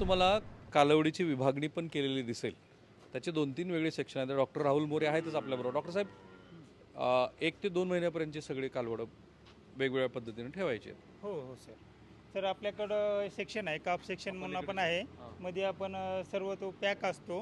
तुम्हाला कालवडीची विभागणी पण केलेली दिसेल. त्याचे 2-3 वेगळे सेक्शन आहेत. डॉक्टर राहुल मोरे आहेतच आपल्याबरोबर. डॉक्टर साहेब, 1 ते 2 महिन्यापर्यंतची सगळी कालवडं वेगवेगळ्या पद्धतीने ठेवायची आहेत. हो हो सर. तर आपल्याकडं सेक्शन आहे, काप सेक्शन म्हणून आपण आहे. मध्ये आपण सर्व तो पॅक असतो,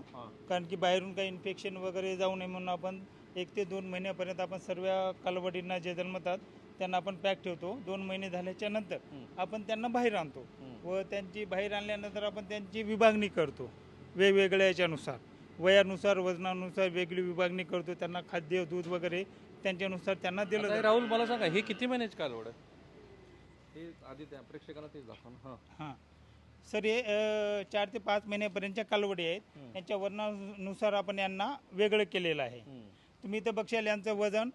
कारण की बाहेरून काही इन्फेक्शन वगैरे जाऊ नये म्हणून आपण 1 ते 2 महिन्यापर्यंत आपण सर्व कालवडींना जे जन्मतात त्यांना आपण पॅक ठेवतो. 2 महिने झाल्याच्या नंतर आपण त्यांना बाहेर आणतो व त्यांची बाहेर आणल्यानंतर आपण त्यांची विभागणी करतो वेगवेगळ्या याच्यानुसार, वयानुसार, वजनानुसार वेगळी विभागणी करतो. त्यांना खाद्य, दूध वगैरे त्यांच्यानुसार त्यांना दिलं आता हे जातं. राहुल, मला सांगा, हे किती महिन्याची कालवड आहे? हे आधी त्या प्रेक्षकांना तेच दाखवा ना. हां सर, हे 4 ते 5 महिन्यापर्यंतच्या कालवडी आहेत. यांच्या वजनानुसार आपण यांना वेगळं केलेलं आहे. तुम्ही इथं बघशाल यांचं वजन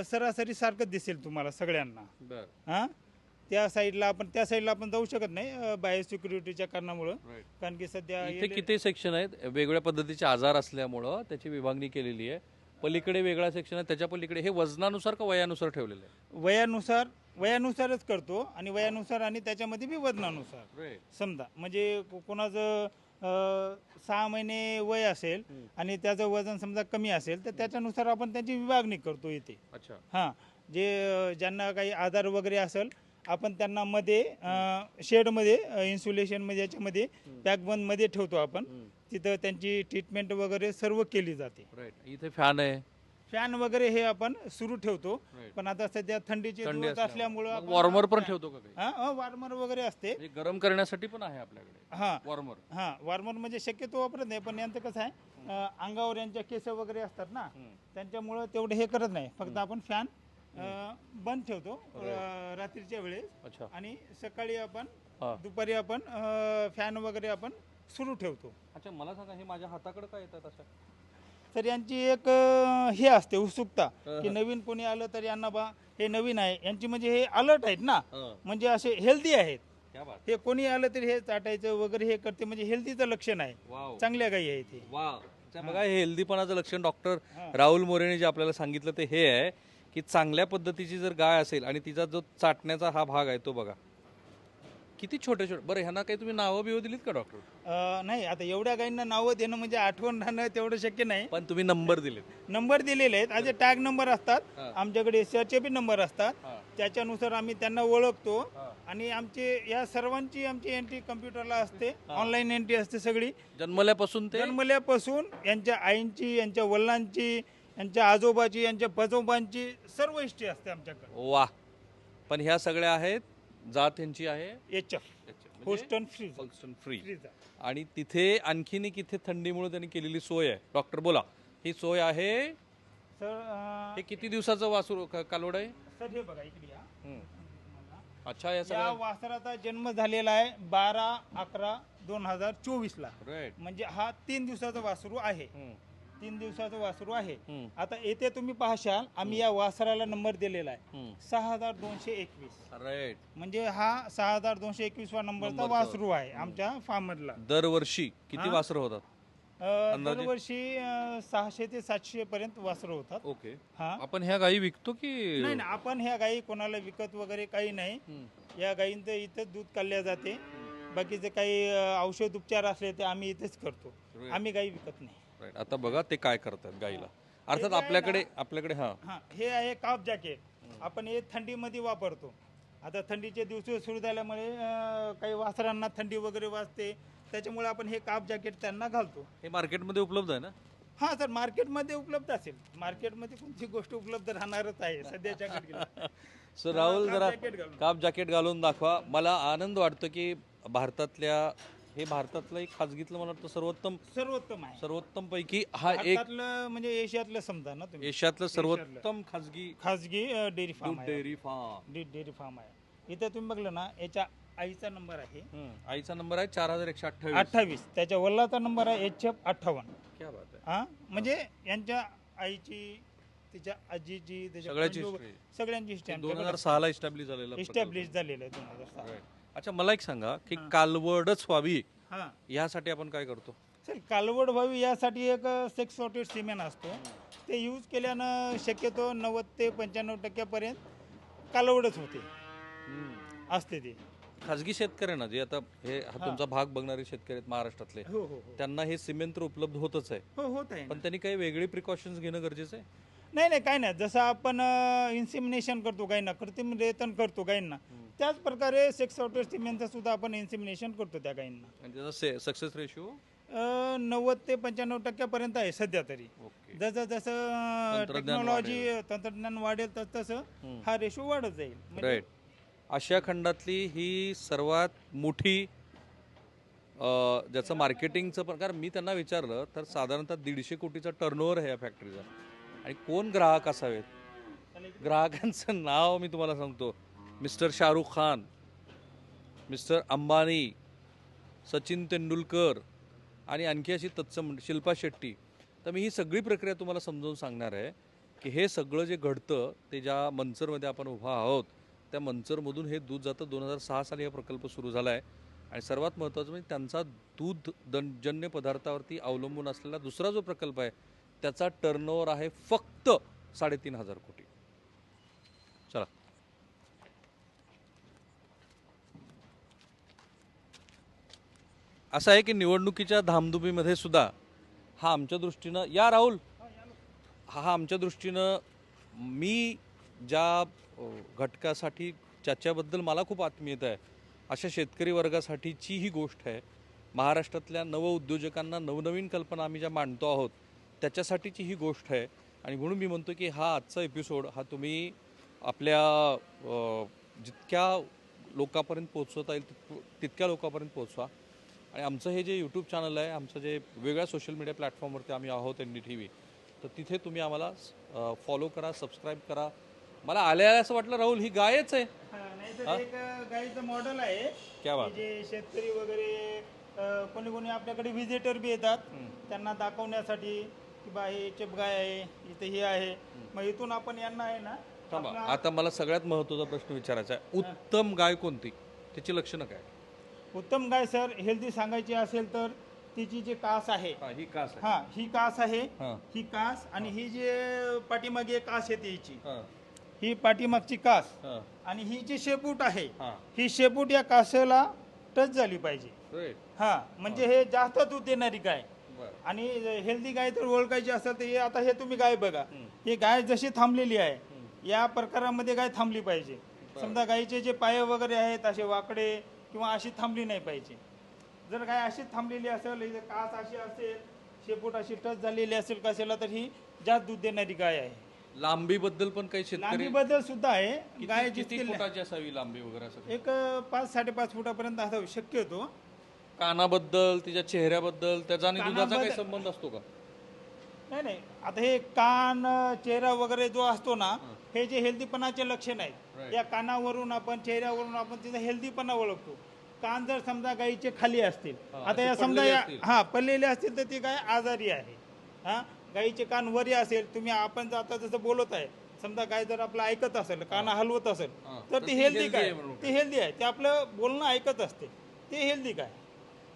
सरासरी सारखंच दिसेल तुम्हाला सगळ्यांना. बरं. हां, त्या साईडला आपण जाऊ शकत नाही बाहेर सिक्युरिटीच्या कारणामुळं, कारण की सध्या इथे किती सेक्शन आहेत? वेगवेगळ्या पद्धतीचे आजार असल्यामुळं त्याची विभागणी केलेली आहे. पलीकडे वेगळा सेक्शन आहे, त्याच्या पलीकडे. हे वजनानुसार का वयानुसार ठेवलेलं आहे? वयानुसारच करतो आणि वयानुसार आणि त्याच्यामध्ये बी वजनानुसार. समजा म्हणजे कोणाचं 6 महिने वय असेल आणि त्याचं वजन समजा कमी असेल तर त्याच्यानुसार आपण त्याची विभागणी करतो इथे. अच्छा. हां, जे ज्यांना काही आजार वगैरे असेल आपण त्यांना मध्ये शेडमध्ये इन्सुलेशनमध्ये याच्यामध्ये पॅकबंदमध्ये ठेवतो आपण. तिथं त्यांची ट्रीटमेंट वगैरे सर्व केली जाते. इथे फॅन आहे, फॅन वगैरे हे आपण सुरू ठेवतो. पण आता सध्या थंडीचे दिवस असल्यामुळं वॉर्मर पण ठेवतो का काही? हां, वॉर्मर वगैरे असते. म्हणजे गरम करण्यासाठी पण आहे आपल्याकडे. हां वॉर्मर. हां, वॉर्मर म्हणजे शक्यतो वापरत नाही, पण यांचं कसं आहे अंगावर यांच्या केस वगैरे असतात ना, त्यांच्यामुळं तेवढे हे करत नाही. फक्त आपण फॅन बंद ठेवतो रात्रीच्या वेळेस. अच्छा. आणि सकाळी आपण दुपारी आपण फॅन वगैरे आपण सुरू ठेवतो. अच्छा, मला सांगा, हे माझ्या हाताकडे काय येतात अशा? तर यांची एक हे असते उत्सुकता की नवीन कोणी आलं तर यांना बा हे नवीन आहे, यांची म्हणजे हे अलर्ट आहेत ना, म्हणजे असे हेल्दी आहेत. हे कोणी आलं तरी हे चाटायचं वगैरे हे करते, म्हणजे हेल्दीचं लक्षण आहे. चांगल्या गायी आहे ते. बघा, हे हेल्दीपणाचं लक्षण डॉक्टर राहुल मोरेने जे आपल्याला सांगितलं ते हे आहे की चांगल्या पद्धतीची जर गाय असेल आणि तिचा जो चाटण्याचा हा भाग आहे तो बघा किती छोटे छोटे. बरं, ह्यांना काही तुम्ही नावं बिवं दिलीत का डॉक्टर? नाही, आता एवढ्या गायींना नावं देणं म्हणजे आठवण राहणं तेवढं शक्य नाही. पण तुम्ही नंबर दिलेत. नंबर दिलेले आहेत. आज टॅग नंबर असतात आमच्याकडे, एसआरचे बी नंबर असतात. त्याच्यानुसार आम्ही त्यांना ओळखतो आणि आमचे या सर्वांची आमची एंट्री कम्प्युटरला असते, ऑनलाईन एंट्री असते सगळी. जन्मल्यापासून यांच्या आईंची, यांच्या वडिलांची, यांच्या आजोबाची, यांच्या पजोबांची सर्व हिस्ट्री असते आमच्याकडे. वा. पण ह्या सगळ्या आहेत, जात यांची आहे होस्टन फ्री. आणि तिथे आणखीन एक इथे थंडीमुळे त्यांनी केलेली सोय आहे. डॉक्टर बोला, ही सोय आहे सर. हे किती दिवसाचं वासरू कालवड आहे? सर हे बघा इकडे या. अच्छा, या वासराचा जन्म झालेला आहे 12/11/2024 ला. म्हणजे हा 3 दिवसाचा वासरू आहे. 3 दिवसाचं वासरू आहे. आता येथे तुम्ही पाहशाल आम्ही या वासराला नंबर दिलेला आहे 6221. म्हणजे हा 6221 वा नंबरचा वासरू आहे आमच्या फार्म मधला. दरवर्षी किती वासरं होतात? दरवर्षी 600 ते 700 पर्यंत वासरं होतात. ओके. आपण ह्या गायी विकतो की नाही? आपण ह्या गायी कोणाला विकत वगैरे काही नाही. या गायींचं इथंच दूध काढल्या जाते. बाकीचे काही औषध उपचार असले ते आम्ही इथेच करतो. आम्ही गायी विकत नाही. आता बघा ते काय करतात गायीला. अर्थात आपल्याकडे हे आहे काप जॅकेट. आपण हे थंडीमध्ये वापरतो. आता थंडीचे दिवस सुरू झाल्यामुळे काही वासरांना थंडी वगैरे वाजते, त्याच्यामुळे आपण हे काप जॅकेट त्यांना घालतो. हे मार्केटमध्ये उपलब्ध आहे ना? हां सर, मार्केटमध्ये उपलब्ध असेल. मार्केटमध्ये कोणती गोष्ट उपलब्ध राहणारच आहे सध्याच्या घडीला. सो राहुल, जरा काप जॅकेट घालून दाखवा. मला आनंद वाटतो की भारतातलं एक खाजगीतलं मला वाटतं सर्वोत्तम आहे. सर्वोत्तम पैकी हा एक म्हणजे एशियातलं समजा ना तुम्ही. एशियातलं सर्वोत्तम खाजगी डेअरी फार्म आहे. इथं तुम्ही बघलं ना, याच्या आईचा नंबर आहे. आईचा नंबर आहे 4128. त्याच्या वडिलाचा नंबर आहे HF58. क्या बात आहे. हा, म्हणजे यांच्या आईची, तिच्या आजीची, सगळ्यांची हिस्ट्री 2006 ला इस्टॅब्लिश झालेलं आहे 2006. अच्छा, मला एक सांगा की कालवडच व्हावी यासाठी आपण काय करतो? सर, कालवड व्हावी यासाठी एक सेक्स सॉर्टेड सिमेंट असतो. ते यूज केल्यानं शक्यतो 90 ते 95% कालवडच होते असते ते. खाजगी शेतकऱ्यांना जे आता हे हा तुमचा भाग बघणारे शेतकरी आहेत महाराष्ट्रातले, हो हो हो त्यांना हे सिमेंट तर उपलब्ध होतच आहे, हो होत आहे ना. पण त्यांनी काही वेगळी प्रिकॉशन्स घेणं गरजेचं आहे. नाही नाही काय नाही, जसं आपण इन्सिमिनेशन करतो गायींना, कृत्रिम रेतन करतो गायींना, त्याच प्रकारे सेक्स सॉफ्टवेअर सिमेंटचं सुद्धा आपण इन्सिमिनेशन करतो त्या गायींना. आणि त्याचा सक्सेस रेशिओ 90 ते 95% आहे सध्या तरी. ओके. जसं जसं तंत्रज्ञान टेक्नॉलॉजी तंत्रज्ञान वाढेल तसं हा रेशो वाढत जाईल. म्हणजे राईट. आशिया खंडातली ही सर्वात मोठी ज्याचं मार्केटिंगचं पण, कारण मी त्यांना विचारलं तर साधारणतः 150 कोटीचा टर्नओव्हर आहे या फॅक्टरीचा. आणि कोण ग्राहक असावेत, ग्राहकांचं नाव मी तुम्हाला सांगतो, मिस्टर शाहरुख खान, मिस्टर अंबानी, सचिन तेंडुलकर आणि आणखी अशी तत्सम शिल्पा शेट्टी. तर मी ही सगळी प्रक्रिया तुम्हाला समजावून सांगणार आहे की हे सगळं जे घडतं ते ज्या मंचरमध्ये आपण उभा आहोत त्या मंचरमधून हे दूध जातं. 2006 साली हा प्रकल्प सुरू झाला आहे. आणि सर्वात महत्त्वाचं म्हणजे त्यांचा दूध जन्य पदार्थावरती अवलंबून असलेला दुसरा जो प्रकल्प आहे त्याचा टर्नओव्हर आहे फक्त 3,500 कोटी. चला, असं आहे की निवडणुकीच्या धामधुमीमध्ये सुद्धा हा आमच्या दृष्टीनं, या राहुल, हा आमच्या दृष्टीनं मी ज्या घटकासाठी ज्याच्याबद्दल मला खूप आत्मीयता आहे अशा शेतकरी वर्गासाठीची ही गोष्ट आहे. महाराष्ट्रातल्या नवउद्योजकांना नवनवीन कल्पना आम्ही ज्या मांडतो आहोत त्याच्यासाठीची ही गोष्ट आहे. आणि म्हणून मी म्हणतो की हा आजचा एपिसोड हा तुम्ही आपल्या जितक्या लोकांपर्यंत पोचवता येईल तितक्या लोकांपर्यंत पोचवा. आणि आमचं हे जे यूट्यूब चॅनल आहे, आमचं जे वेगळ्या सोशल मीडिया प्लॅटफॉर्मवरती आम्ही आहोत NDTV, तर तिथे तुम्ही आम्हाला फॉलो करा, सबस्क्राईब करा. मला आल्या असं वाटलं राहुल ही गायच आहे. नाहीतर एक गाईचं मॉडेल आहे क्या बात. की जे शेतकरी वगैरे कोणी कोणी आपल्याकडे व्हिजिटर बी येतात त्यांना दाखवण्यासाठी की बा हे चेप गाय आहे, इथे हे आहे. मग इथून आपण यांना आहे ना, थांबा, आता मला सगळ्यात महत्त्वाचा प्रश्न विचारायचा आहे. उत्तम गाय कोणती, त्याची लक्षणं काय? उत्तम गाय सर हेल्दी सांगायची असेल तर तिची जी कास आहे, ही कास आहे. हा ही कास आहे, हा. ही कास आणि ही जे पाठीमागे कास येते हिची, हा. ही पाठीमागची कास हा. आणि ही जी शेपूट आहे, हा. ही शेपूट या कासेला टच झाली पाहिजे. राईट. हा म्हणजे हे जास्त दूध देणारी गाय. बरं. आणि हेल्दी गाय तर ओळखायची असेल तर हे आता हे तुम्ही गाय बघा, ही गाय जशी थांबलेली आहे या प्रकारामध्ये गाय थांबली पाहिजे. समजा गायीचे जे पाय वगैरे आहेत असे वाकडे किंवा अशी थांबली नाही पाहिजे. जर गाय अशी थांबलेली असेल, हिचं कास अशी असेल, शेपूट अशी टच झालेली असेल कशाला, तर ही जास्त दूध देणारी गाय आहे. लांबीबद्दल पण काही शेतकरी लांबीबद्दल सुद्धा आहे. गाय किती जितकी फुटाची असावी लांबी वगैरे असं? एक 5-5.5 फुटापर्यंत असावी शक्यतो. कानाबद्दल, तिच्या चेहऱ्याबद्दल, त्याचा आणि दुधाचा काही कानाबद्दल- संबंध असतो का? नाही नाही, आता हे कान, चेहरा वगैरे जो असतो ना, हे जे हेल्दीपणाचे लक्षण आहेत. Right. या कानावरून आपण, चेहऱ्यावरून आपण तिचा हेल्दीपणा ओळखतो. कान जर समजा गायीचे खाली असतील, आता असे या समजा पडलेले या असतील. हा पडलेले असतील तर ती गाय आजारी आहे. हा, गायीचे कान वरी असेल, तुम्ही आपण आता जसं बोलत आहे, समजा गाय जर आपलं ऐकत असेल, कान हलवत असेल, हा. तर ती हेल्दी healthy गाय, आहे म्हणून. ती हेल्दी आहे. ते आपलं बोलणं ऐकत असते, ते हेल्दी गाय.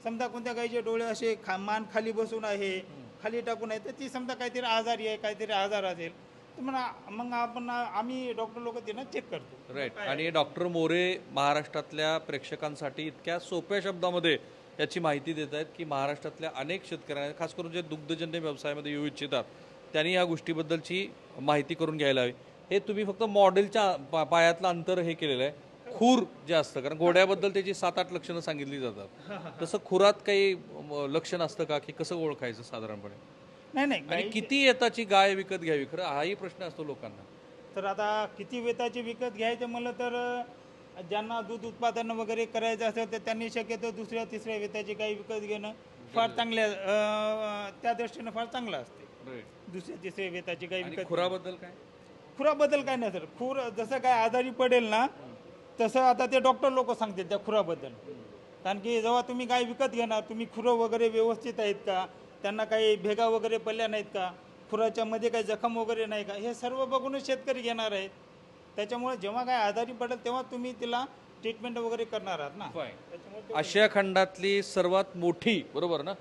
समजा कोणत्या गायीचे डोळे असे मान खाली बसून आहे, खाली टाकून आहे, तर ती समजा काहीतरी आजारी आहे, काहीतरी आजार असेल, तर मग आम्ही डॉक्टर लोक त्यांना चेक करतो. राईट. आणि डॉक्टर मोरे महाराष्ट्रातल्या प्रेक्षकांसाठी इतक्या सोप्या शब्दामध्ये याची माहिती देत आहेत की महाराष्ट्रातल्या अनेक शेतकऱ्यांना, खास करून जे दुग्धजन्य व्यवसायामध्ये येऊ इच्छितात, त्यांनी या गोष्टीबद्दलची माहिती करून घ्यायला हवी. हे तुम्ही फक्त मॉडेलच्या पायातलं अंतर हे केलेलं आहे. खूर जे असतं, कारण घोड्याबद्दल त्याची 7-8 लक्षणं सांगितली जातात, तसं खुरात काही लक्षण असतं का, की कसं ओळखायचं साधारणपणे? नाही नाही, आणि गाई किती येताची गाय विकत घ्यावी, खरं हाही प्रश्न असतो लोकांना. तर आता किती वेताचे विकत घ्यायचं म्हणलं तर ज्यांना दूध उत्पादन वगैरे करायचं असेल तर त्यांनी शक्यतो 2-3 वेताची गाय विकत घेणं फार चांगल्या त्या दृष्टीनं फार चांगलं असते. 2-3 वेताची गाय आणि विकत. खुराबद्दल काय? खुराबद्दल काय नाही सर, खूर जसं काय आजारी पडेल ना तसं आता ते डॉक्टर लोक सांगतील त्या खुराबद्दल. कारण की जेव्हा तुम्ही गाय विकत घेणार, तुम्ही खुरं वगैरे व्यवस्थित आहेत का, त्यांना काही भेगा वगैरे पडल्या नाहीत का, खुराच्या मध्ये काही जखम वगैरे नाही का, हे सर्व बघूनच शेतकरी घेणार आहेत. त्याच्यामुळे जेव्हा काय आजारी पडेल तेव्हा तुम्ही तिला ट्रीटमेंट वगैरे करणार आहात ना. त्याच्यामुळे आशिया खंडातली सर्वात मोठी, बरोबर ना,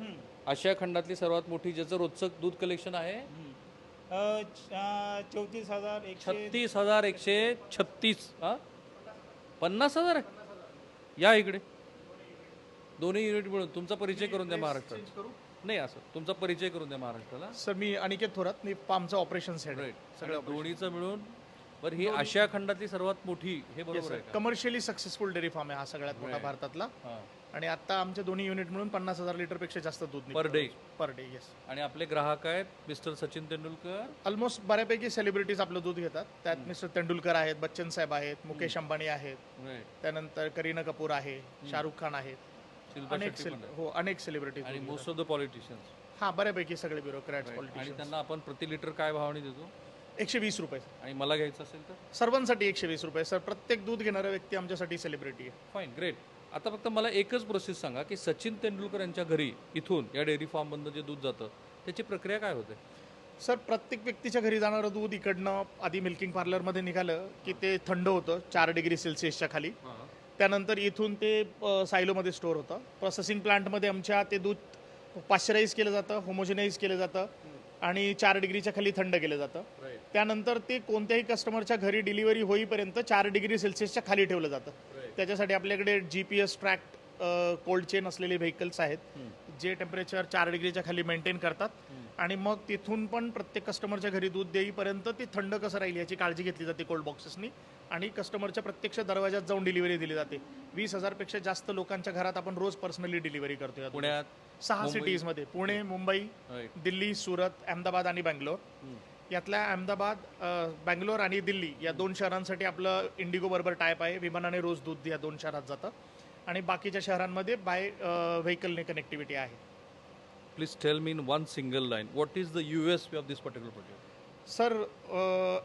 आशिया खंडातली सर्वात मोठी ज्याचं रोजचं दूध कलेक्शन आहे 34,100. 36,136. 50,000 या इकडे दोन्ही युनिट मिळून तुमचा परिचय करून द्या महाराष्ट्रात. नाही असं तुमचा परिचय करून द्या महाराष्ट्राला. सर मी अनिकेत थोरात, मी पामचा ऑपरेशन्स हेड. सगळं दोन्हीचं मिळून. बरं ही आशिया खंडातली सर्वात मोठी, हे बरोबर आहे का? कमर्शियली सक्सेसफुल डेअरी फार्म आहे हा सगळ्यात मोठा भारतातला. आणि आता आमचे दोन्ही युनिट मिळून 50,000 लिटरपेक्षा जास्त दूध पर डे. येस. आणि आपले ग्राहक आहेत मिस्टर सचिन तेंडुलकर. ऑलमोस्ट बऱ्यापैकी सेलिब्रिटीज आपलं दूध घेतात. त्यात मिस्टर तेंडुलकर आहेत, बच्चन साहेब आहेत, मुकेश अंबानी आहेत, त्यानंतर करीना कपूर आहे, शाहरुख खान आहेत, अनेक सेलिब्रिटीज आणि मोस्ट ऑफ द पॉलिटिशियन्स. हा बऱ्यापैकी सगळे ब्युरोक्रॅट्स आणि पॉलिटिशियन्स. त्यांना आपण प्रति लिटर काय भावाने देतो? 120 रुपये. आणि मला घ्यायचं असेल तर सर्वांसाठी 120 रुपये. सर प्रत्येक दूध घेणारा व्यक्ती आमच्यासाठी सेलिब्रिटी आहे. Fine, great. आता फक्त मला एकच प्रोसेस सांगा की सचिन तेंडुलकर यांच्या घरी इथून या डेअरी फार्ममधनं जे दूध जातं त्याची प्रक्रिया काय होते? सर प्रत्येक व्यक्तीच्या घरी जाणारं दूध इकडनं आधी मिल्किंग पार्लरमध्ये निघालं की ते थंड होतं 4 डिग्री सेल्सिअसच्या खाली. त्यानंतर इथून ते सायलोमध्ये स्टोअर होतं. प्रोसेसिंग प्लांटमध्ये आमच्या ते दूध पाश्चराईज केलं जातं, होमोजेनाईज केलं जातं आणि 4 डिग्रीच्या खाली थंड केलं जातं. त्यानंतर ते कोणत्याही कस्टमरच्या घरी डिलिव्हरी होईपर्यंत 4 डिग्री सेल्सिअसच्या खाली ठेवलं जातं. त्याच्यासाठी आपल्याकडे GPS ट्रॅक्ट कोल्ड चेन असलेले व्हेकल्स आहेत जे टेम्परेचर 4 डिग्रीच्या खाली मेंटेन करतात. आणि मग तिथून पण प्रत्येक कस्टमरच्या घरी दूध देईपर्यंत ते थंड कसं राहील याची काळजी घेतली जाते कोल्ड बॉक्सेसनी. आणि कस्टमरच्या प्रत्यक्ष दरवाजात जाऊन डिलिव्हरी दिली जाते. 20,000 पेक्षा जास्त लोकांच्या घरात आपण रोज पर्सनली डिलिव्हरी करतो. पुण्यात 6 सिटीजमध्ये, पुणे, मुंबई, दिल्ली, सुरत, अहमदाबाद आणि बँगलोर. यातल्या अहमदाबाद, बँगलोर आणि दिल्ली या 2 शहरांसाठी आपलं इंडिगो बरोबर टाईप आहे. विमानाने रोज दूध या 2 शहरात जातं. आणि बाकीच्या शहरांमध्ये बाय व्हेकलने कनेक्टिव्हिटी आहे. Please tell me in one single line what is the USP of this particular project? Sir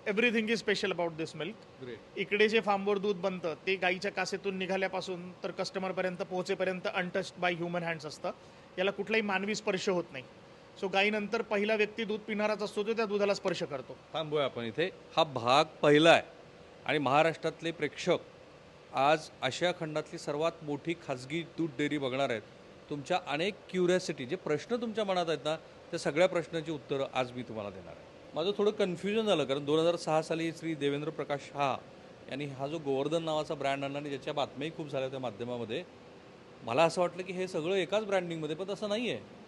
everything is special about this milk. इकडे जे फार्मवर दूध बनतं ते गाईच्या कासेतून निघाल्यापासून तर कस्टमरपर्यंत पोहोचेपर्यंत अनटच्ड बाय ह्युमन हँड्स असतं. याला कुठलाही मानवी स्पर्श होत नाही. सो गाईनंतर पहिला व्यक्ती दूध पिणाराच असतो तो त्या दुधाला स्पर्श करतो. थांबूया आपण इथे. हा भाग पहिला आहे आणि महाराष्ट्रातले प्रेक्षक आज आशिया खंडातली सर्वात मोठी खाजगी दूध डेअरी बघणार आहेत. तुमच्या अनेक क्युरियोसिटी, जे प्रश्न तुमच्या मनात आहेत ना, त्या सगळ्या प्रश्नांची उत्तरं आज मी तुम्हाला देणार आहे. माझं थोडं कन्फ्युजन झालं कारण 2006 साली श्री देवेंद्र प्रकाश शाह यांनी हा जो गोवर्धन नावाचा ब्रँड आणला आणि ज्याच्या बातम्याही खूप झाल्या त्या माध्यमामध्ये, मला असं वाटलं की हे सगळं एकाच ब्रँडिंगमध्ये, पण तसं नाही आहे.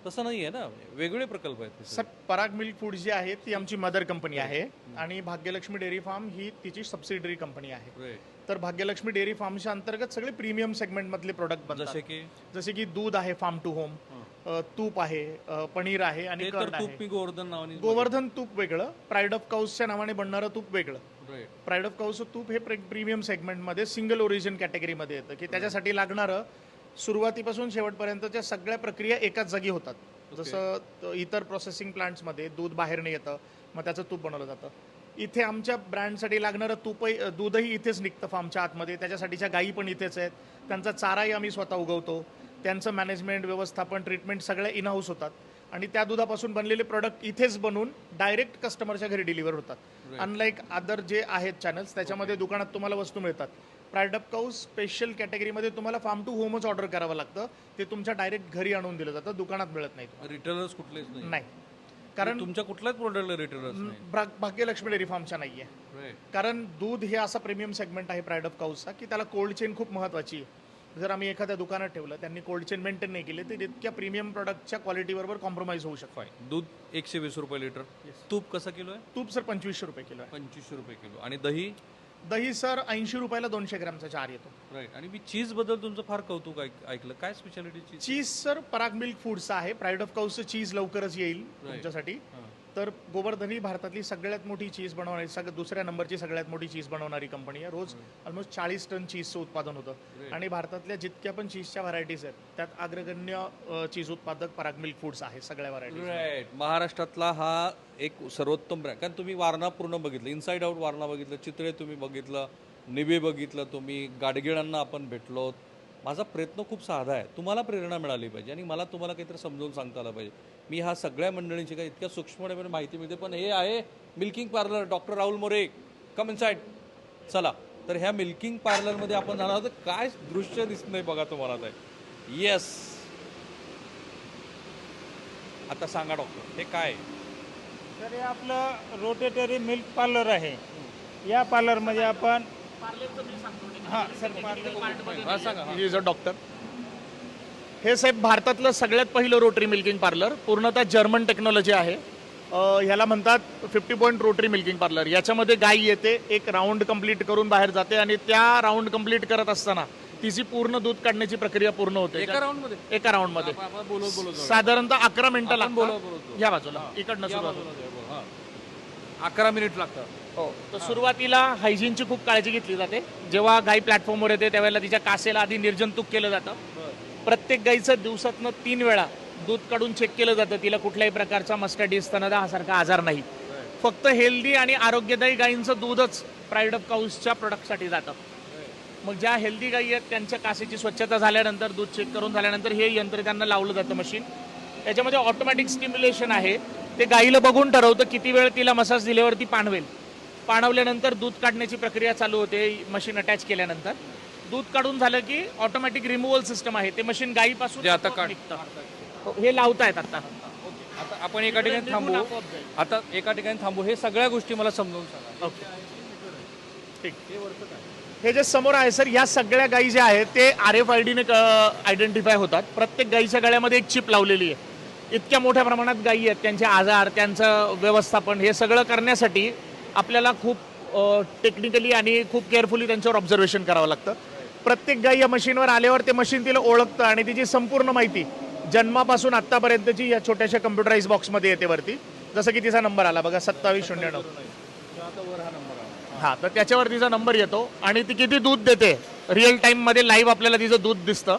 तसं नाही आहे ना, वेगवेगळे प्रकल्प आहेत. सर पराग मिल्क फूड जी आहे ती आमची मदर कंपनी आहे आणि भाग्यलक्ष्मी डेअरी फार्म ही तिची सबसिडरी कंपनी आहे. तर भाग्यलक्ष्मी डेअरी फार्मच्या अंतर्गत सगळे प्रीमियम सेगमेंटमधले प्रोडक्ट बनतात. जसे की दूध आहे फार्म टू होम, तूप आहे, पनीर आहे आणि कर्ड आहे. गोवर्धन तूप वेगळं, प्राईड ऑफ काऊसच्या नावाने बनणारं तूप वेगळं. प्राईड ऑफ काऊसचं तूप हे प्रीमियम सेगमेंटमध्ये सिंगल ओरिजिन कॅटेगरीमध्ये येतं की त्याच्यासाठी लागणारं सुरुवातीपासून शेवटपर्यंतच्या सगळ्या प्रक्रिया एकाच जागी होतात. जसं इतर प्रोसेसिंग प्लांट्समध्ये दूध बाहेरने येतं, मग त्याचं तूप बनवलं जातं. इथे आमच्या ब्रँडसाठी लागणारं दूधही इथेच निघतं फार्मच्या आतमध्ये. त्याच्यासाठीच्या गायी पण इथेच आहेत. त्यांचा चाराही आम्ही स्वतः उगवतो. त्यांचं मॅनेजमेंट, व्यवस्थापन, ट्रीटमेंट सगळ्या इन हाऊस होतात. आणि त्या दुधापासून बनलेले प्रोडक्ट इथेच बनवून डायरेक्ट कस्टमरच्या घरी डिलिव्हर होतात. अनलाईक अदर जे आहेत चॅनल्स त्याच्यामध्ये दुकानात तुम्हाला वस्तू मिळतात. प्राईड ऑफ काऊस स्पेशल कॅटेगरीमध्ये तुम्हाला फार्म टू होमच ऑर्डर करावं लागतं. ते तुमच्या डायरेक्ट घरी आणून दिलं जातं, दुकानात मिळत नाही. रिटेलर्स कुठलेच नाही, कारण तुमच्या कुठल्याच प्रोडक्टला रिटेलर्स भाग्यलक्ष्मी डेअरी फार्मच्या नाहीये. कारण दूध हे असा प्रीमियम सेगमेंट आहे प्राईड ऑफ काऊसचा की त्याला कोल्ड चेन खूप महत्वाची आहे. जर आम्ही एखाद्या दुकानात ठेवलं, त्यांनी कोल्ड चेन मेंटेन नाही केले, तर इतक्या प्रीमियम प्रोडक्टच्या क्वालिटीबरोबर कॉम्प्रोमाइज होऊ शकतो. दूध 120 रुपये लिटर. तूप कसं किलो आहे? तूप सर 2500 रुपये किलो आहे. 2500 रुपये किलो. आणि दही? दही सर 80 रुपयाला 200 ग्रॅमचा 4 येतो. राईट. आणि मी चीज बद्दल तुमचं फार कौतुक ऐकलं. काय स्पेशालिटी? चीज सर पराग मिल्क फूडचा आहे. प्राईड ऑफ काऊसचं चीज लवकरच येईल तुमच्यासाठी. तर गोवर्धन ही भारतातली सगळ्यात मोठी चीज बनवणारी, दुसऱ्या नंबरची सगळ्यात मोठी चीज बनवणारी कंपनी आहे. रोज ऑलमोस्ट 40 टन चीजचं उत्पादन होतं. आणि भारतातल्या जितक्या पण चीजच्या व्हरायटीज आहेत त्यात अग्रगण्य चीज उत्पादक पराग मिल्क फूड्स आहे सगळ्या व्हरायटीज. राईट. महाराष्ट्रातला हा एक सर्वोत्तम ब्रँड. कारण तुम्ही वारणा पूर्ण बघितलं, इनसाइड आउट वारणा बघितलं, चित्रे तुम्ही बघितलं, निबे बघितलं तुम्ही, गाडगिळांना आपण भेटलो. माझा प्रयत्न खूप साधा आहे, तुम्हाला प्रेरणा मिळाली पाहिजे आणि मला तुम्हाला काहीतरी समजावून सांगता आलं पाहिजे. मी ह्या सगळ्या मंडळींची काय इतक्या सूक्ष्मपणे माहिती मिळते. पण हे आहे milking parlour doctor Rahul More. Come inside. चला तर ह्या मिल्किंग पार्लरमध्ये आपण जाणार आहोत. काय दृश्य दिसतंय बघा तुम्हाला. ते येस, आता सांगा डॉक्टर हे काय? तर हे आपलं रोटेटरी मिल्क पार्लर आहे. या पार्लरमध्ये आपण हां सर पार्लर हा सांगा हा. Is a doctor. हे साहेब भारतातलं सगळ्यात पहिलं रोटरी मिल्किंग पार्लर, पूर्णतः जर्मन टेक्नॉलॉजी आहे. ह्याला म्हणतात 50 पॉईंट रोटरी मिल्किंग पार्लर. याच्यामध्ये गाय येते, एक राऊंड कंप्लीट करून बाहेर जाते आणि त्या राऊंड कंप्लीट करत असताना तिची पूर्ण दूध काढण्याची प्रक्रिया पूर्ण होते एका राऊंड मध्ये एका राऊंड मध्ये. आपण बोलत बोलत जाऊ. साधारणतः 11 मिनिटं आपण बोलत लागतात. बोलत या बाजूला इकडनं या सुरुवात बाजूला जाऊ. हा. 11 मिनिट लागतात. हो. तर सुरुवातीला हायजीनची खूप काळजी घेतली जाते. जेव्हा गाय प्लॅटफॉर्मवर येते त्यावेळेला तिच्या कासेला आधी निर्जंतुक केलं जातं. प्रत्येक गाईचं दिवसातनं 3 वेळा दूध काढून चेक केलं जातं. तिला कुठल्याही प्रकारचा मस्टॅटिस स्तनदा हा सारखा आजार नाही. फक्त हेल्दी आणि आरोग्यदायी गायींचं दूधच प्राईड ऑफ काऊसच्या प्रोडक्टसाठी जातं. मग ज्या हेल्दी गायी आहेत त्यांच्या कासेची स्वच्छता झाल्यानंतर, दूध चेक करून झाल्यानंतर हे यंत्र त्यांना लावलं जातं मशीन. त्याच्यामध्ये ऑटोमॅटिक स्टिम्युलेशन आहे. ते गायीला बघून ठरवतं किती वेळ तिला मसाज दिल्यावरती पाणवेल. पाणवल्यानंतर दूध काढण्याची प्रक्रिया चालू होते. मशीन अटॅच केल्यानंतर दूध काढून झालं की ऑटोमॅटिक रिमूव्हल सिस्टम आहे. ते मशीन गायीपासून जे आता आपोआप काढ- निघतं. हो, हे लावतायत आता. आता आपण एका ठिकाणी थांबू. आता एका ठिकाणी थांबू. हे सगळ्या गोष्टी मला समजावून सांगा. ओके. ठीक. हे जे समोर आहे सर, या सगळ्या गायी ज्या आहेत ते RFID ने आयडेंटिफाय होतात. प्रत्येक गायीच्या गळ्यामध्ये एक चिप लावलेली आहे. इतक्या मोठ्या प्रमाणात गायी आहेत, त्यांचे आजार, त्यांचं व्यवस्थापन हे सगळं करण्यासाठी आपल्याला खूप टेक्निकली आणि खूप केअरफुली त्यांच्यावर ऑब्झर्वेशन करावं लागतं. प्रत्येक गायी या मशीनवर आल्यावर ते मशीन तिला ओळखतं आणि तिची संपूर्ण माहिती जन्मापासून आत्तापर्यंतची या छोट्याशा कम्प्युटराइज बॉक्समध्ये येते वरती. जसं की तिचा नंबर आला बघा 2709. हा, तर त्याच्यावर तिचा नंबर येतो आणि ती किती दूध देते रिअल टाईममध्ये लाईव्ह आपल्याला तिचं दूध दिसतं.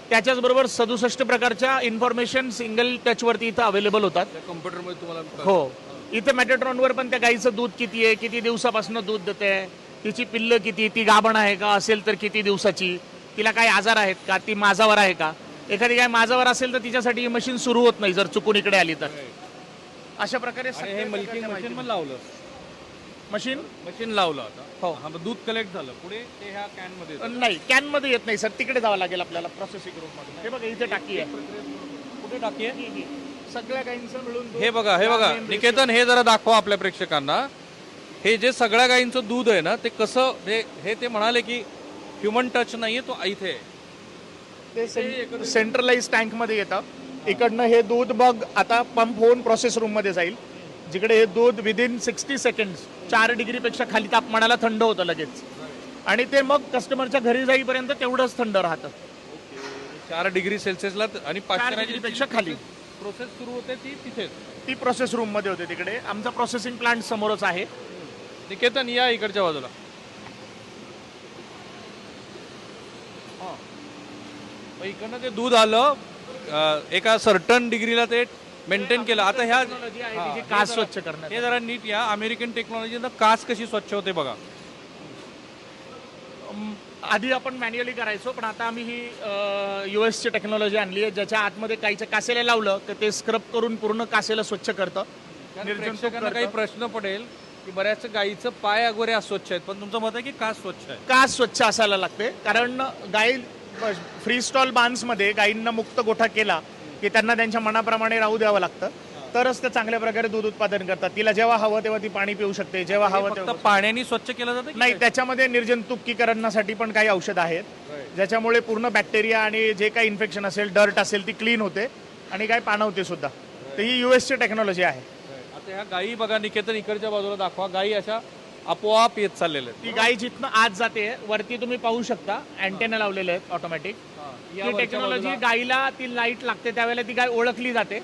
त्याच्याचबरोबर 67 प्रकारच्या इन्फॉर्मेशन सिंगल टचवरती इथं अवेलेबल होतात. कम्प्युटरमध्ये तुम्हाला हो. इथे मॅटेट्रॉनवर पण त्या गाईचं दूध किती आहे, किती दिवसापासून दूध देते, तिची पिल्लं किती, ती गाभण आहे का, असेल तर किती दिवसाची, तिला काही आजार आहेत का, ती माझावर आहे का. एखादी गाय माझावर असेल तर तिच्यासाठी ही मशीन सुरू होत नाही जर चुकून इकडे आली तर. अशा प्रकारे आणि हे मिल्किंग मशीन पण लावलं. मशीन लावलं आता. हो. हा, मग दूध कलेक्ट झालं. पुढे ते ह्या कॅन मध्ये येतं. नाही, कॅन मध्ये येत नाही सर, तिकडे जावं लागेल आपल्याला प्रोसेसिंग रूम मध्ये. हे बघा इथे टाकी आहे. कुठे टाकी आहे? सगळ्या गायींचं मिळून दूध- हे बघा निकेतन, हे जरा दाखवा आपल्या प्रेक्षकांना. हे जे सगळ्या गायींचं दूध आहे ना, ते कसं हे ते म्हणाले की ह्युमन टच नाहीये, तो इथे आहे. ते सेंट्रलाइज टँक मध्ये येतं. इकडनं हे दूध मग आता पंप होऊन प्रोसेस रूम मध्ये जाईल, जिकडे हे दूध विदिन 60 सेकंड्स 4 डिग्रीपेक्षा खाली तापमानाला थंड होतं लगेच. आणि ते मग कस्टमरच्या घरी जाईपर्यंत तेवढंच थंड राहतं. 4 डिग्री सेल्सिअसला आणि 4 डिग्रीपेक्षा खाली प्रोसेस सुरू होते ती तिथेच. ती प्रोसेस रूम मध्ये होते. तिकडे आमचा प्रोसेसिंग प्लांट समोरच आहे. निकेतन या इकडच्या बाजूला. मग इकडनं ते दूध आलं, एका सर्टन डिग्रीला ते मेंटेन केलं. आता ह्या तिची कास स्वच्छ करण्यात. हे जरा नीट या. अमेरिकन टेक्नॉलॉजी कास कशी स्वच्छ होते बघा. आधी आपण मॅन्युअली करायचो, पण आता आम्ही ही US ची टेक्नॉलॉजी आणली आहे, ज्याच्या आतमध्ये काहीच्या कासेला लावलं तर ते स्क्रब करून पूर्ण कासेला स्वच्छ करतं. प्रेक्षकांना काही प्रश्न पडेल की बऱ्याच गायीचं पाय वगैरे अस्वच्छ आहेत, पण तुमचं मत आहे की कास स्वच्छ आहे. कास स्वच्छ असायला लागते, कारण गाई फ्री स्टॉल बार्न्समध्ये गायींना मुक्त गोठा केला की त्यांना त्यांच्या मनाप्रमाणे राहू द्यावं लागतं, तरच ते चांगल्या प्रकारे दूध उत्पादन करतात. तिला जेव्हा हवं तेव्हा ती पाणी पिऊ शकते, जेव्हा हवं फक्त तेव्हा. पाण्याने स्वच्छ केलं जातं की नाही, त्याच्यामध्ये निर्जंतुकीकरणासाठी पण काही औषध आहेत, ज्याच्यामुळे पूर्ण बॅक्टेरिया आणि जे काही इन्फेक्शन असेल, डर्ट असेल, ती क्लीन होते आणि गाय पाणवते सुद्धा. तर ही US ची टेक्नॉलॉजी आहे. आता ह्या गायी बघा, निकेतन इकडच्या बाजूला दाखवा. गायी अशा आपोआप येत चाललेल्या आहेत. ती गाय जिथनं आत जाते वरती तुम्ही पाहू शकता, अँटेना लावलेले आहेत ऑटोमॅटिक. ही टेक्नॉलॉजी गायीला ती लाईट लागते त्यावेळेला ती गाय ओळखली जाते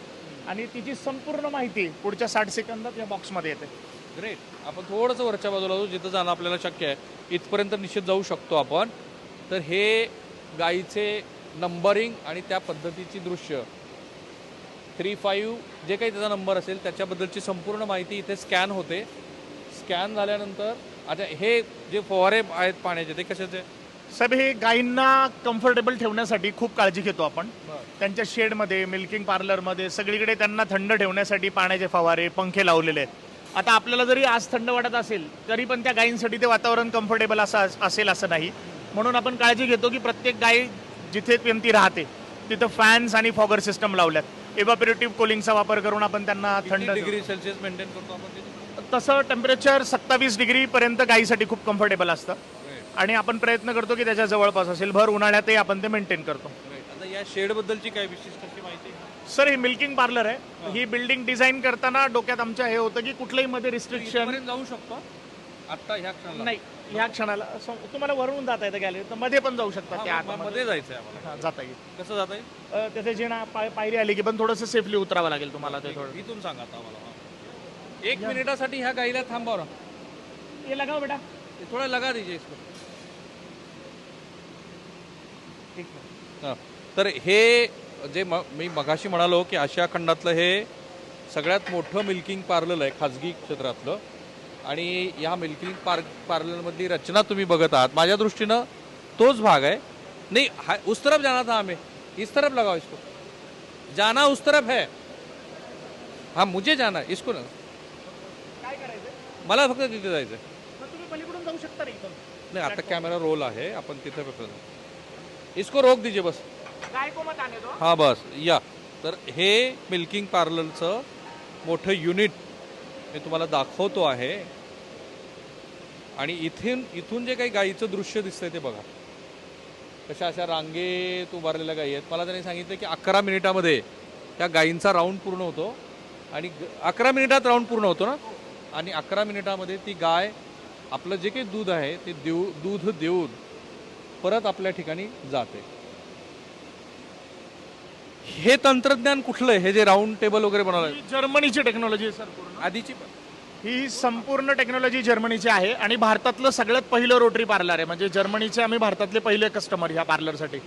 आणि तिची संपूर्ण माहिती पुढच्या 60 सेकंदात या बॉक्समध्ये येते. ग्रेट. आपण थोडंसं वरच्या बाजूला जाऊ, जिथं जाणं आपल्याला शक्य आहे. इथपर्यंत निश्चित जाऊ शकतो आपण. तर हे गायीचे नंबरिंग आणि त्या पद्धतीची दृश्य 35 जे काही त्याचा नंबर असेल त्याच्याबद्दलची संपूर्ण माहिती इथे स्कॅन होते. स्कॅन झाल्यानंतर आता हे जे फवारे आहेत पाण्याचे ते कशाचे? साहेब, हे गायींना कम्फर्टेबल ठेवण्यासाठी खूप काळजी घेतो आपण. त्यांच्या शेडमध्ये, मिल्किंग पार्लरमध्ये सगळीकडे त्यांना थंड ठेवण्यासाठी पाण्याचे फवारे, पंखे लावलेले आहेत. आता आपल्याला जरी आज थंड वाटत असेल तरी पण त्या गायींसाठी ते वातावरण कम्फर्टेबल असेल असं नाही. म्हणून आपण काळजी घेतो की प्रत्येक गाय जिथे ती राहते तिथं फॅन्स आणि फॉगर सिस्टम लावल्यात. इव्हॅपोरेटिव्ह कूलिंगचा वापर करून आपण त्यांना थंड डिग्री सेल्सिअस मेंटेन करतो आपण. तसं टेम्परेचर 27 डिग्री पर्यंत गायीसाठी खूप कम्फर्टेबल असतं. आणि आपण प्रयत्न करतो की त्याच्या जवळपास असेल. भर उन्हाळ्यातही आपण ते मेंटेन करतो. आता या शेड बद्दलची काय विशिष्ट अशी माहिती आहे? सर ही मिल्किंग पार्लर आहे. ही बिल्डिंग डिझाईन करताना डोक्यात आमच्या हे होतं की कुठल्याही मध्ये रिस्ट्रिक्शन इथपर्यंत जाऊ शकतो आता ह्या क्षणाला नाही. ह्या क्षणाला तुम्हाला वरून जाता येतं गॅलरी, तर मध्ये पण जाऊ शकता त्या आतमध्ये. मध्ये जायचंय आम्हाला. जाता येईल. कसं जाता येईल? त्याचे जे ना पायरी आली की पण थोडंसं सेफली उतरावं लागेल तुम्हाला ते थोडं. इथून सांगा आता आम्हाला. 1 मिनिटासाठी ह्या गाईला थांबवा ना. हे लगाव बेटा. ये थोड़ा लगा दीजिए इसको. हां. तर हे जे मी मगाशी म्हणालो की आशिया खंडातलं हे सगळ्यात मोठं मिल्किंग पार्लर आहे खाजगी क्षेत्रातलं. आणि या मिल्किंग पार्लरमधली रचना तुम्ही बघत आहात. माझ्या दृष्टीनं तोच भाग आहे. नाही उस तरफ जाना था हमें, इस तरफ लगाओ इसको. जाना उस तरफ है. हाँ मुझे जाना है इसको ना. काय करायचं? मला फक्त तिथे जायचं आहे. मग तुम्ही पलीकडून जाऊ शकता रे इथून. नाही आता कॅमेरा रोल आहे, आपण तिथे इसको रोक दीजिए बस. काय को मत आने दो. हां बस या. तर हे मिल्किंग पार्लरचं मोठं युनिट मी तुम्हाला दाखवतो आहे. आणि इथून जे काही गाईचं दृश्य दिसतंय ते बघा. कशा अशा रांगेत उभारलेल्या गायी आहेत. मला त्यांनी सांगितलं की 11 मिनिटामध्ये त्या गायींचा राऊंड पूर्ण होतो. आणि 11 मिनिटात राऊंड पूर्ण होतो ना. आणि 11 मिनिटामध्ये ती गाय आपलं जे काही दूध आहे ते दूध देऊन परत आपल्या ठिकाणी जाते. हे तंत्रज्ञान कुठलं आहे? हे जे राऊंड टेबल वगैरे बनवलं ही जर्मनीची टेक्नॉलॉजी आहे सर पूर्ण. आधीची ही संपूर्ण टेक्नॉलॉजी जर्मनीची आहे आणि भारतातलं सगळ्यात पहिलं रोटरी पार्लर आहे. म्हणजे जर्मनीचे आम्ही भारतातले पहिले कस्टमर ह्या पार्लरसाठी.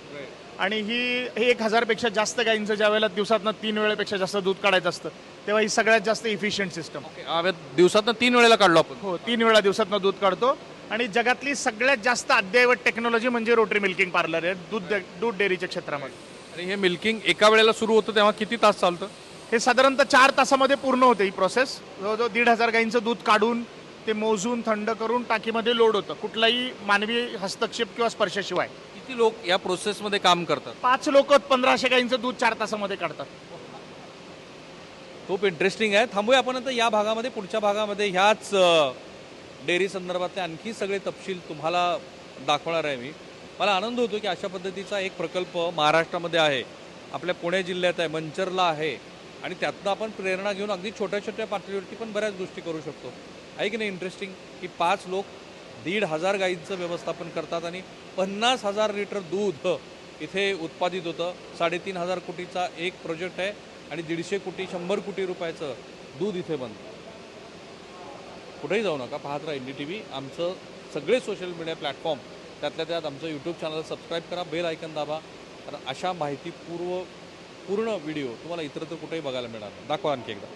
आणि ही 1000पेक्षा जास्त गायींचं ज्या वेळेला दिवसातनं 3 वेळेपेक्षा जास्त दूध काढायचं असतं तेव्हा ही सगळ्यात जास्त इफिशियंट सिस्टम. दिवसातनं 3 वेळेला काढलो आपण. हो 3 वेळा दिवसातनं दूध काढतो. आणि जगातली सगळ्यात जास्त अद्ययावत टेक्नॉलॉजी म्हणजे रोटरी मिल्किंग पार्लर आहे दूध डेअरीच्या क्षेत्रामध्ये. आणि हे मिल्किंग एका वेळेला सुरू होतं तेव्हा किती तास चालतं? हे साधारणतः 4 तासामध्ये पूर्ण होते ही प्रोसेस. जवळजवळ 1500 गायींचं दूध काढून ते मोजून थंड करून टाकीमध्ये लोड होतं कुठलाही मानवी हस्तक्षेप किंवा स्पर्शाशिवाय. किती लोक या प्रोसेसमध्ये काम करतात? 5 लोक 1500 गायींचं दूध 4 तासामध्ये काढतात. खूप इंटरेस्टिंग आहे. थांबूया आपण आता या भागामध्ये. पुढच्या भागामध्ये ह्याच डेअरी संदर्भातले आणखी सगळे तपशील तुम्हाला दाखवणार आहे मी. मला आनंद होतो की अशा पद्धतीचा एक प्रकल्प महाराष्ट्रामध्ये आहे, आपल्या पुणे जिल्ह्यात आहे, मंचरला आहे. आणि त्यातनं आपण प्रेरणा घेऊन अगदी छोट्या छोट्या पातळीवरती पण बऱ्याच गोष्टी करू शकतो. आहे की नाही इंटरेस्टिंग? की 5 लोक 1,500 गायींचं व्यवस्थापन करतात आणि 50,000 लिटर दूध इथे उत्पादित होतं. 3,500 कोटीचा एक प्रोजेक्ट आहे आणि 150 कोटी 100 कोटी रुपयाचं दूध इथे बनतं. कुठेही जाऊ नका, पाहत राहा NDTV. आमचं सगळे सोशल मीडिया प्लॅटफॉर्म, त्यातल्या त्यात आमचं यूट्यूब चॅनल सबस्क्राईब करा, बेल आयकन दाबा. कारण अशा माहितीपूर्ण व्हिडिओ तुम्हाला इतरत्र कुठेही बघायला मिळणार नाही. दाखवा आणखी एकदा.